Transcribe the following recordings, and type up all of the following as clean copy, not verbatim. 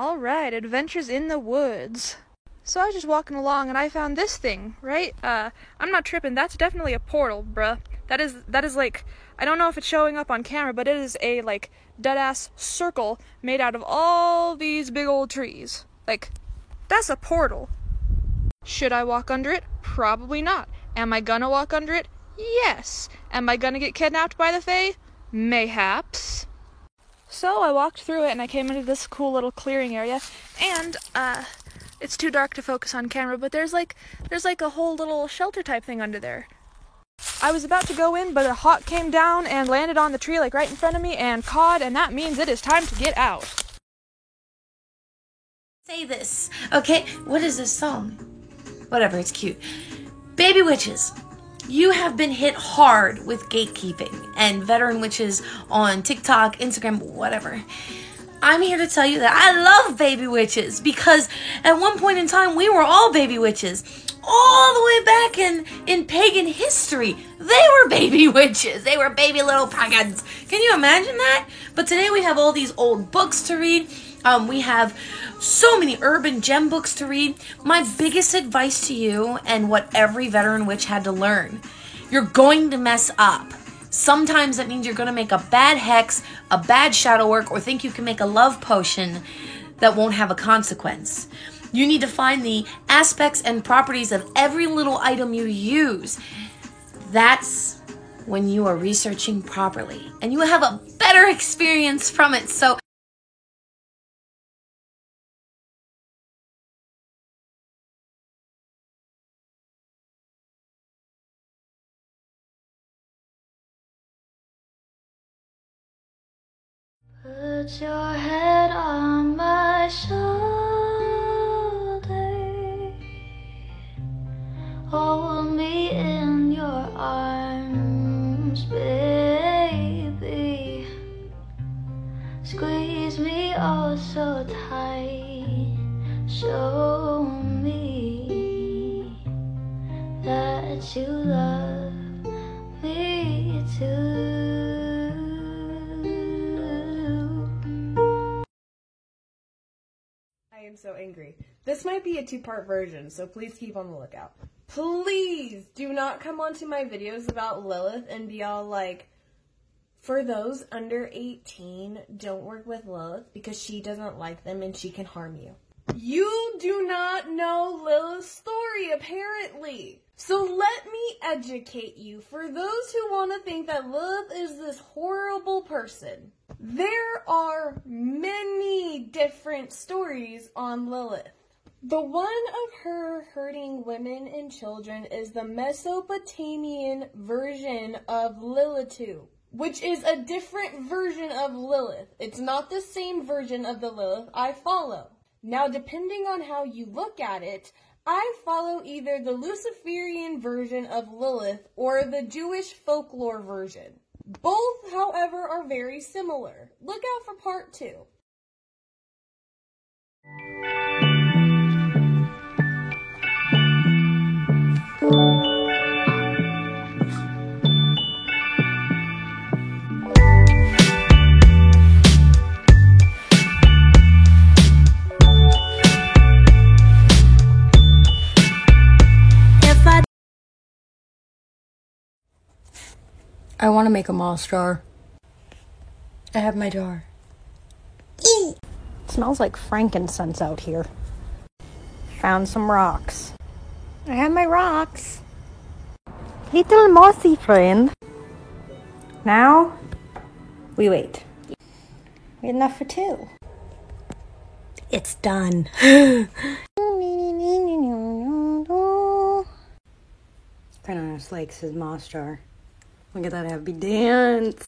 Alright, adventures in the woods. So I was just walking along and I found this thing, right? I'm not tripping, that's definitely a portal, bruh. That is like, I don't know if it's showing up on camera, but it is a, like, dead-ass circle made out of all these big old trees. Like, that's a portal. Should I walk under it? Probably not. Am I gonna walk under it? Yes. Am I gonna get kidnapped by the Fae? Mayhaps. So I walked through it and I came into this cool little clearing area, and it's too dark to focus on camera, but there's like a whole little shelter type thing under there. I was about to go in, but a hawk came down and landed on the tree like right in front of me and cawed, and that means it is time to get out. Say this, okay? What is this song? Whatever, it's cute. Baby witches. You have been hit hard with gatekeeping and veteran witches on TikTok, Instagram, whatever. I'm here to tell you that I love baby witches because at one point in time we were all baby witches. All the way back in pagan history, they were baby witches. They were baby little pagans. Can you imagine that? But today we have all these old books to read. We have so many urban gem books to read. My biggest advice to you, and what every veteran witch had to learn, you're going to mess up. Sometimes that means you're going to make a bad hex, a bad shadow work, or think you can make a love potion that won't have a consequence. You need to find the aspects and properties of every little item you use. That's when you are researching properly, and you will have a better experience from it. So put your head on my shoulder, hold me in your arms, baby, squeeze me oh so tight, show me that you love me too. I am so angry. This might be a two-part version, so please keep on the lookout. Please do not come onto my videos about Lilith and be all like, for those under 18, don't work with Lilith because she doesn't like them and she can harm you. You do not know Lilith's story, apparently. So let me educate you. For those who want to think that Lilith is this horrible person, there are many different stories on Lilith. The one of her hurting women and children is the Mesopotamian version of Lilitu, which is a different version of Lilith. It's not the same version of the Lilith I follow. Now, depending on how you look at it, I follow either the Luciferian version of Lilith or the Jewish folklore version. Both, however, are very similar. Look out for part 2. I want to make a moss jar. I have my jar. It smells like frankincense out here. Found some rocks. I have my rocks. Little mossy friend. Now, we wait. We had enough for 2. It's done. Chronos likes his moss jar. Look at that happy dance.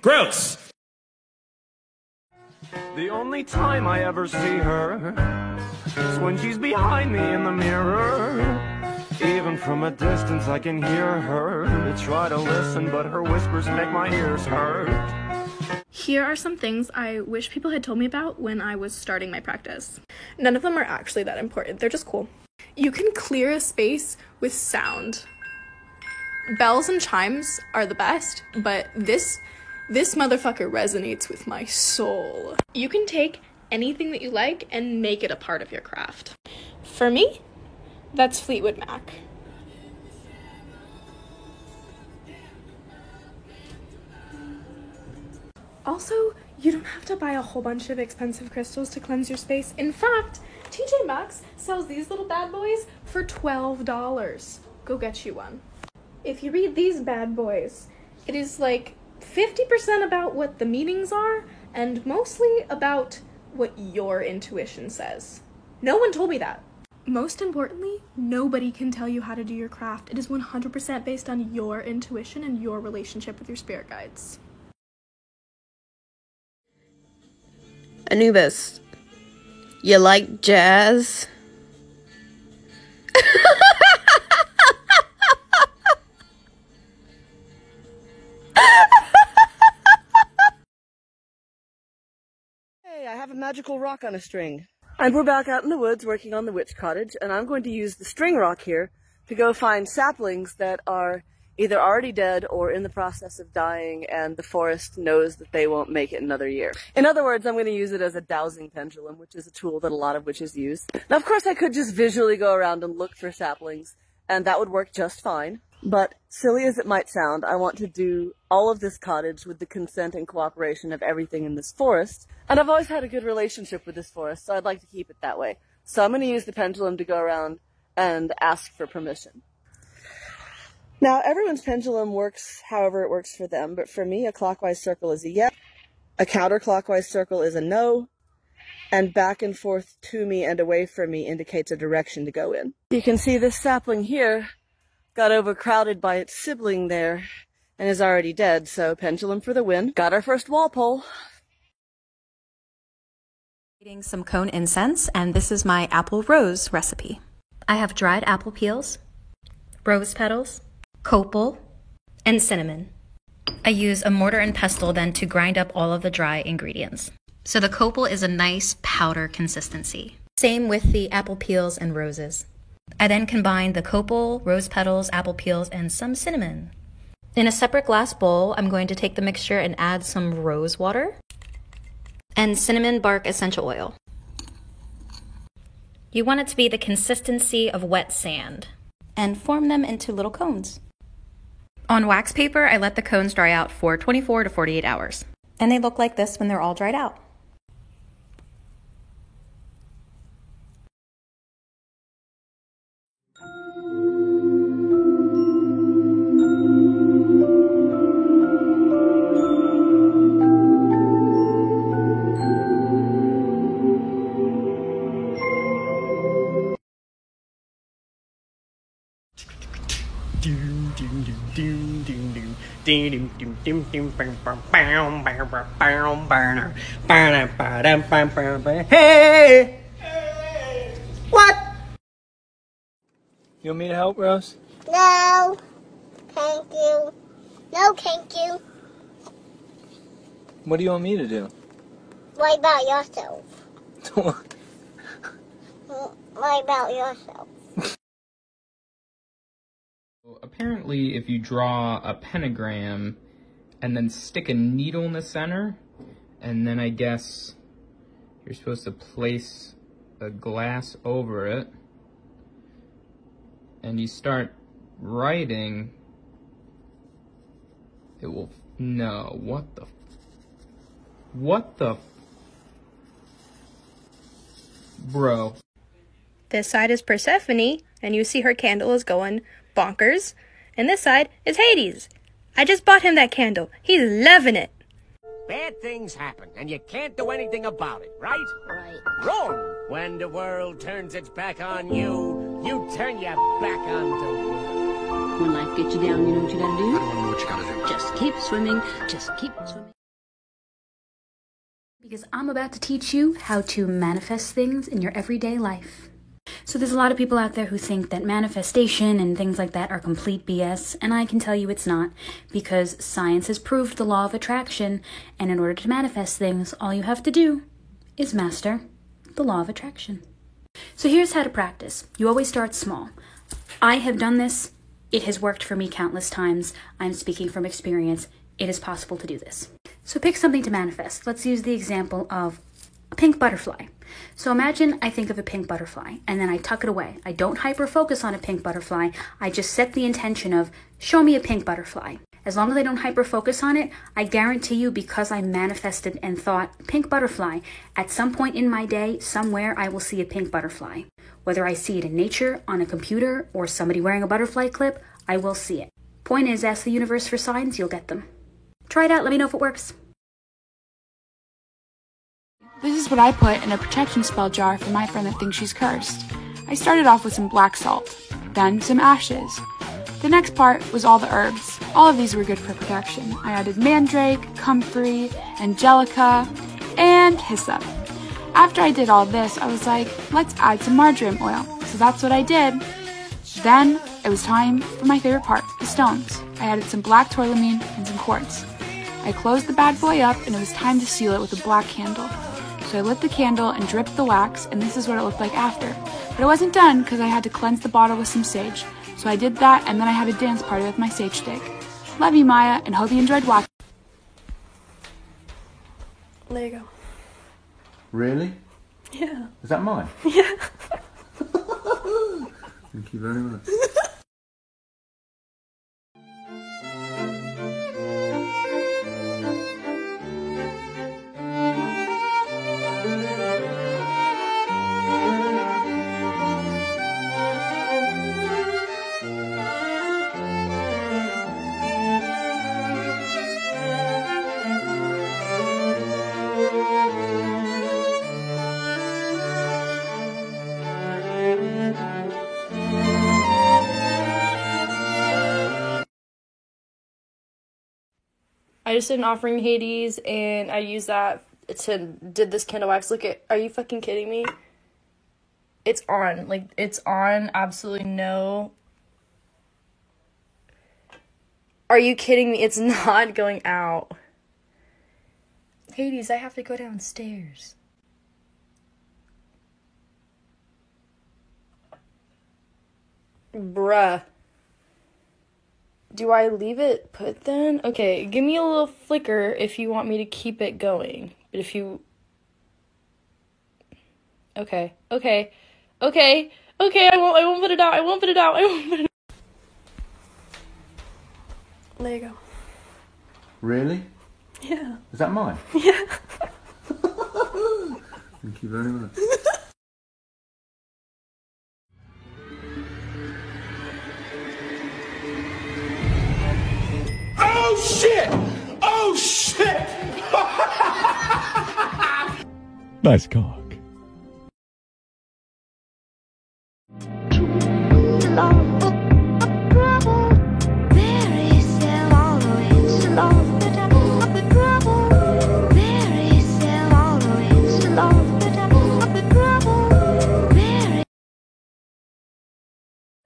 Gross! The only time I ever see her is when she's behind me in the mirror. Even from a distance I can hear her. I try to listen, but her whispers make my ears hurt. Here are some things I wish people had told me about when I was starting my practice. None of them are actually that important, they're just cool. You can clear a space with sound. Bells and chimes are the best, but this motherfucker resonates with my soul. You can take anything that you like and make it a part of your craft. For me, that's Fleetwood Mac. Also, you don't have to buy a whole bunch of expensive crystals to cleanse your space. In fact, TJ Maxx sells these little bad boys for $12. Go get you one. If you read these bad boys, it is like 50% about what the meanings are and mostly about what your intuition says. No one told me that. Most importantly, nobody can tell you how to do your craft. It is 100% based on your intuition and your relationship with your spirit guides. Anubis, you like jazz? Hey, I have a magical rock on a string. And we're back out in the woods working on the witch cottage, and I'm going to use the string rock here to go find saplings that are either already dead or in the process of dying, and the forest knows that they won't make it another year. In other words, I'm going to use it as a dowsing pendulum, which is a tool that a lot of witches use. Now, of course, I could just visually go around and look for saplings, and that would work just fine. But silly as it might sound, I want to do all of this cottage with the consent and cooperation of everything in this forest. And I've always had a good relationship with this forest, so I'd like to keep it that way. So I'm going to use the pendulum to go around and ask for permission. Now, everyone's pendulum works however it works for them, but for me, a clockwise circle is a yes, a counterclockwise circle is a no, and back and forth to me and away from me indicates a direction to go in. You can see this sapling here got overcrowded by its sibling there and is already dead, so pendulum for the win. Got our first wall pole. Eating some cone incense, and this is my apple rose recipe. I have dried apple peels, rose petals, copal, and cinnamon. I use a mortar and pestle then to grind up all of the dry ingredients. So the copal is a nice powder consistency. Same with the apple peels and roses. I then combine the copal, rose petals, apple peels, and some cinnamon. In a separate glass bowl, I'm going to take the mixture and add some rose water and cinnamon bark essential oil. You want it to be the consistency of wet sand and form them into little cones. On wax paper, I let the cones dry out for 24 to 48 hours. And they look like this when they're all dried out. Hey! What? You want me to help, Rose? No, thank you. No, thank you. What do you want me to do? What about yourself? What about yourself? Apparently, if you draw a pentagram and then stick a needle in the center, and then I guess you're supposed to place a glass over it, and you start writing, it will... No, what the... Bro. This side is Persephone, and you see her candle is going bonkers. And this side is Hades. I just bought him that candle. He's loving it. Bad things happen, and you can't do anything about it, right? Right. Wrong! When the world turns its back on you, you turn your back on the world. When life gets you down, you know what you gotta do? I don't know what you gotta do. Just keep swimming. Just keep swimming. Because I'm about to teach you how to manifest things in your everyday life. So there's a lot of people out there who think that manifestation and things like that are complete BS, and I can tell you it's not, because science has proved the law of attraction, and in order to manifest things, all you have to do is master the law of attraction. So here's how to practice. You always start small. I have done this. It has worked for me countless times. I'm speaking from experience. It is possible to do this. So pick something to manifest. Let's use the example of a pink butterfly. So imagine I think of a pink butterfly and then I tuck it away. I don't hyper-focus on a pink butterfly. I just set the intention of, show me a pink butterfly. As long as I don't hyper-focus on it, I guarantee you, because I manifested and thought pink butterfly, at some point in my day, somewhere I will see a pink butterfly. Whether I see it in nature, on a computer, or somebody wearing a butterfly clip, I will see it. Point is, ask the universe for signs, you'll get them. Try it out, let me know if it works. This is what I put in a protection spell jar for my friend that thinks she's cursed. I started off with some black salt, then some ashes. The next part was all the herbs. All of these were good for protection. I added mandrake, comfrey, angelica, and hyssop. After I did all this, I was like, let's add some marjoram oil. So that's what I did. Then it was time for my favorite part, the stones. I added some black tourmaline and some quartz. I closed the bad boy up and it was time to seal it with a black candle. So I lit the candle and dripped the wax, and this is what it looked like after. But it wasn't done because I had to cleanse the bottle with some sage. So I did that, and then I had a dance party with my sage stick. Love you, Maya, and hope you enjoyed watching. Lego. Really? Yeah. Is that mine? Yeah. Thank you very much. I just did an offering Hades, and I used that did this candle wax. Look at, are you fucking kidding me? It's on, like, it's on, absolutely no. Are you kidding me? It's not going out. Hades, I have to go downstairs. Bruh. Do I leave it put then? Okay, give me a little flicker if you want me to keep it going. But if you... Okay, I won't put it out, I won't put it out. Lego. Really? Yeah. Is that mine? Yeah. Thank you very much. Oh shit! Oh shit! Nice cock.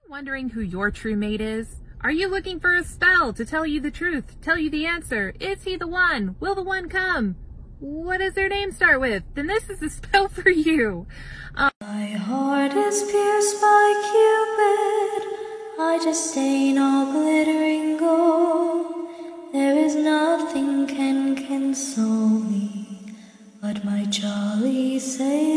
Wondering who your true mate is? Are you looking for a spell to tell you the truth, tell you the answer? Is he the one? Will the one come? What does their name start with? Then this is a spell for you. My heart is pierced by Cupid. I just ain't all glittering gold. There is nothing can console me but my jolly sailor.